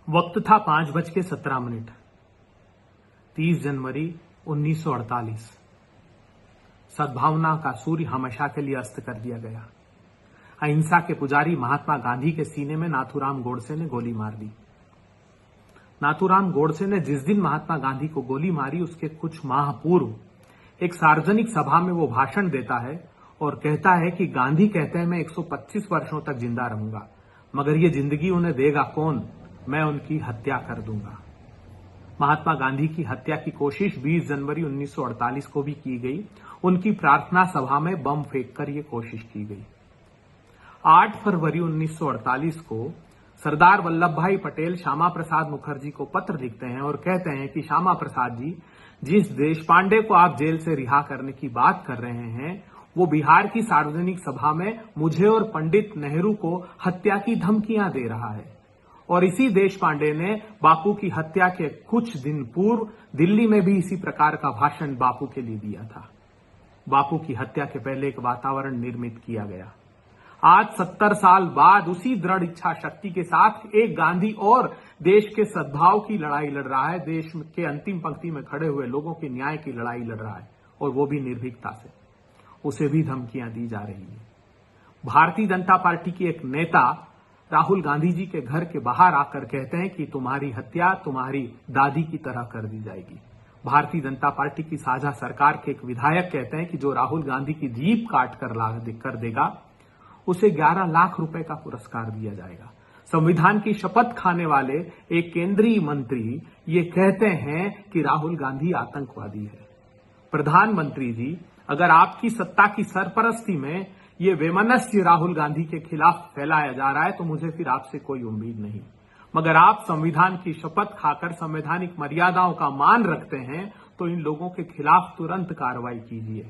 वक्त था 5:17। 30 जनवरी 1948। सद्भावना का सूर्य हमेशा के लिए अस्त कर दिया गया। अहिंसा के पुजारी महात्मा गांधी के सीने में नाथूराम गोडसे ने गोली मार दी। नाथूराम गोडसे ने जिस दिन महात्मा गांधी को गोली मारी, उसके कुछ माह पूर्व एक सार्वजनिक सभा में वो भाषण देता है और कहता है कि गांधी कहते हैं मैं 125 वर्षों तक जिंदा रहूंगा, मगर ये जिंदगी उन्हें देगा कौन? मैं उनकी हत्या कर दूंगा। महात्मा गांधी की हत्या की कोशिश 20 जनवरी 1948 को भी की गई। उनकी प्रार्थना सभा में बम फेंककर ये कोशिश की गई। 8 फरवरी 1948 को सरदार वल्लभ भाई पटेल श्यामा प्रसाद मुखर्जी को पत्र लिखते हैं और कहते हैं कि श्यामा प्रसाद जी, जिस देशपांडे को आप जेल से रिहा करने की बात कर रहे हैं, वो बिहार की सार्वजनिक सभा में मुझे और पंडित नेहरू को हत्या की धमकियां दे रहा है। और इसी देशपांडे ने बापू की हत्या के कुछ दिन पूर्व दिल्ली में भी इसी प्रकार का भाषण बापू के लिए दिया था। बापू की हत्या के पहले एक वातावरण निर्मित किया गया। आज 70 साल बाद उसी दृढ़ इच्छा शक्ति के साथ एक गांधी और देश के सद्भाव की लड़ाई लड़ रहा है। देश के अंतिम पंक्ति में खड़े हुए लोगों के न्याय की लड़ाई लड़ रहा है, और वो भी निर्भीकता से। उसे भी धमकियां दी जा रही है। भारतीय जनता पार्टी की एक नेता राहुल गांधी जी के घर के बाहर आकर कहते हैं कि तुम्हारी हत्या तुम्हारी दादी की तरह कर दी जाएगी। भारतीय जनता पार्टी की साझा सरकार के एक विधायक कहते हैं कि जो राहुल गांधी की जीभ काट कर देगा, उसे 11 लाख रुपए का पुरस्कार दिया जाएगा। संविधान की शपथ खाने वाले एक केंद्रीय मंत्री ये कहते हैं कि राहुल गांधी आतंकवादी है। प्रधानमंत्री जी, अगर आपकी सत्ता की सरपरस्ती में ये वैमनस्य राहुल गांधी के खिलाफ फैलाया जा रहा है, तो मुझे फिर आपसे कोई उम्मीद नहीं। मगर आप संविधान की शपथ खाकर संवैधानिक मर्यादाओं का मान रखते हैं, तो इन लोगों के खिलाफ तुरंत कार्रवाई कीजिए।